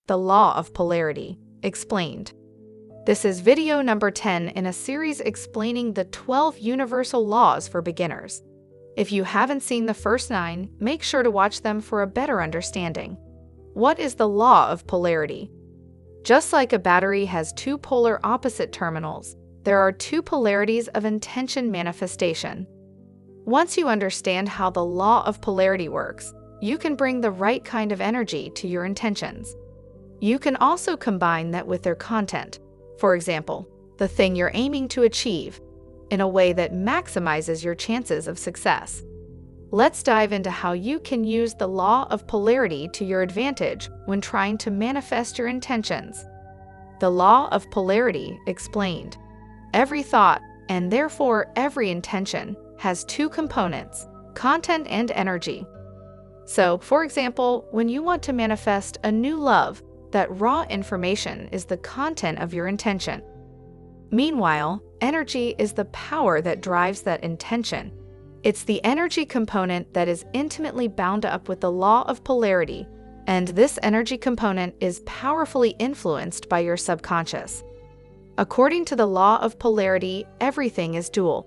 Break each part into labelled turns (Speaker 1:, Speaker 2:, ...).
Speaker 1: The Law of Polarity Explained. This is video number 10 in a series explaining the 12 universal laws for beginners. If you haven't seen the first 9, make sure to watch them for a better understanding. What is the law of polarity? Just like a battery has two polar opposite terminals, there are two polarities of intention manifestation. Once you understand how the law of polarity works, you can bring the right kind of energy to your intentions. You can also combine that with their content, for example, the thing you're aiming to achieve, in a way that maximizes your chances of success. Let's dive into how you can use the law of polarity to your advantage when trying to manifest your intentions. The Law of Polarity Explained. Every thought, and therefore every intention, has two components, content and energy. So, for example, when you want to manifest a new love, that raw information is the content of your intention. Meanwhile, energy is the power that drives that intention. It's the energy component that is intimately bound up with the law of polarity, and this energy component is powerfully influenced by your subconscious. According to the law of polarity, everything is dual.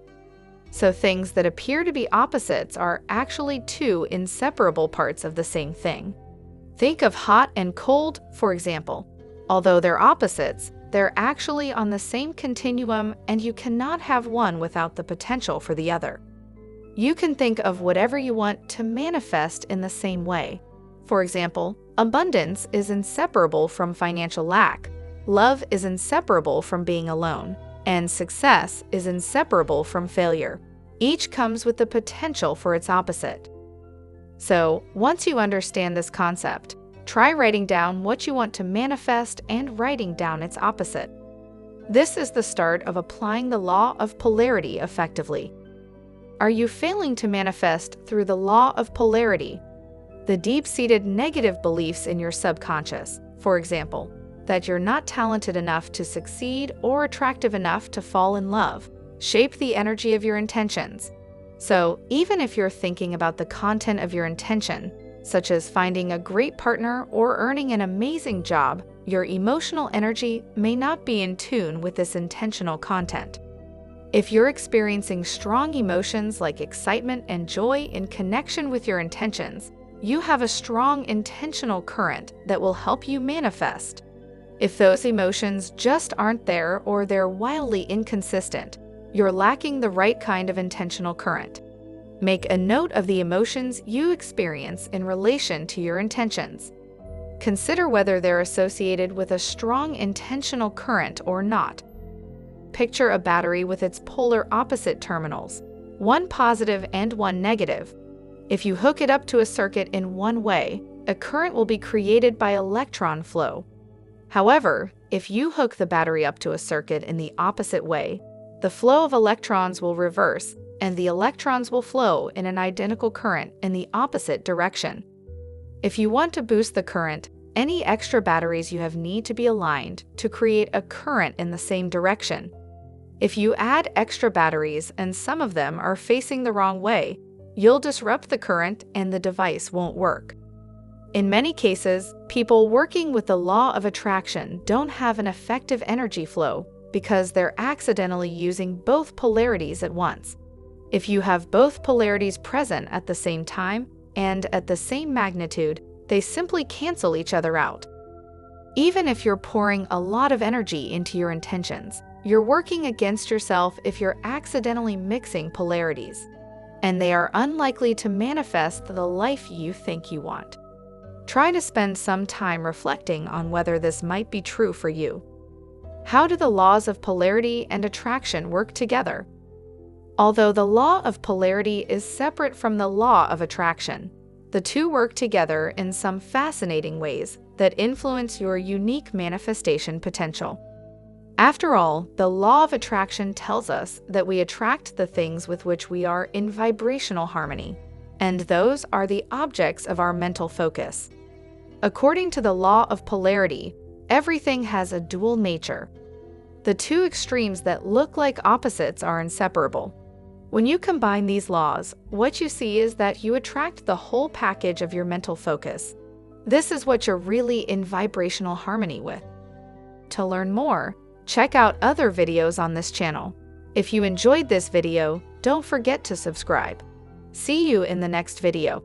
Speaker 1: So things that appear to be opposites are actually two inseparable parts of the same thing. Think of hot and cold, for example. Although they're opposites, they're actually on the same continuum, and you cannot have one without the potential for the other. You can think of whatever you want to manifest in the same way. For example, abundance is inseparable from financial lack, love is inseparable from being alone, and success is inseparable from failure. Each comes with the potential for its opposite. So, once you understand this concept, try writing down what you want to manifest and writing down its opposite. This is the start of applying the law of polarity effectively. Are you failing to manifest through the law of polarity? The deep-seated negative beliefs in your subconscious, for example, that you're not talented enough to succeed or attractive enough to fall in love, shape the energy of your intentions. So, even if you're thinking about the content of your intention, such as finding a great partner or earning an amazing job, your emotional energy may not be in tune with this intentional content. If you're experiencing strong emotions like excitement and joy in connection with your intentions, you have a strong intentional current that will help you manifest. If those emotions just aren't there or they're wildly inconsistent, you're lacking the right kind of intentional current. Make a note of the emotions you experience in relation to your intentions. Consider whether they're associated with a strong intentional current or not. Picture a battery with its polar opposite terminals, one positive and one negative. If you hook it up to a circuit in one way, a current will be created by electron flow. However, if you hook the battery up to a circuit in the opposite way, the flow of electrons will reverse, and the electrons will flow in an identical current in the opposite direction. If you want to boost the current, any extra batteries you have need to be aligned to create a current in the same direction. If you add extra batteries and some of them are facing the wrong way, you'll disrupt the current and the device won't work. In many cases, people working with the law of attraction don't have an effective energy flow because they're accidentally using both polarities at once. If you have both polarities present at the same time and at the same magnitude, they simply cancel each other out. Even if you're pouring a lot of energy into your intentions, you're working against yourself if you're accidentally mixing polarities, and they are unlikely to manifest the life you think you want. Try to spend some time reflecting on whether this might be true for you. How do the laws of polarity and attraction work together? Although the law of polarity is separate from the law of attraction, the two work together in some fascinating ways that influence your unique manifestation potential. After all, the law of attraction tells us that we attract the things with which we are in vibrational harmony, and those are the objects of our mental focus. According to the law of polarity, everything has a dual nature. The two extremes that look like opposites are inseparable. When you combine these laws, what you see is that you attract the whole package of your mental focus. This is what you're really in vibrational harmony with. To learn more, check out other videos on this channel. If you enjoyed this video, don't forget to subscribe. See you in the next video.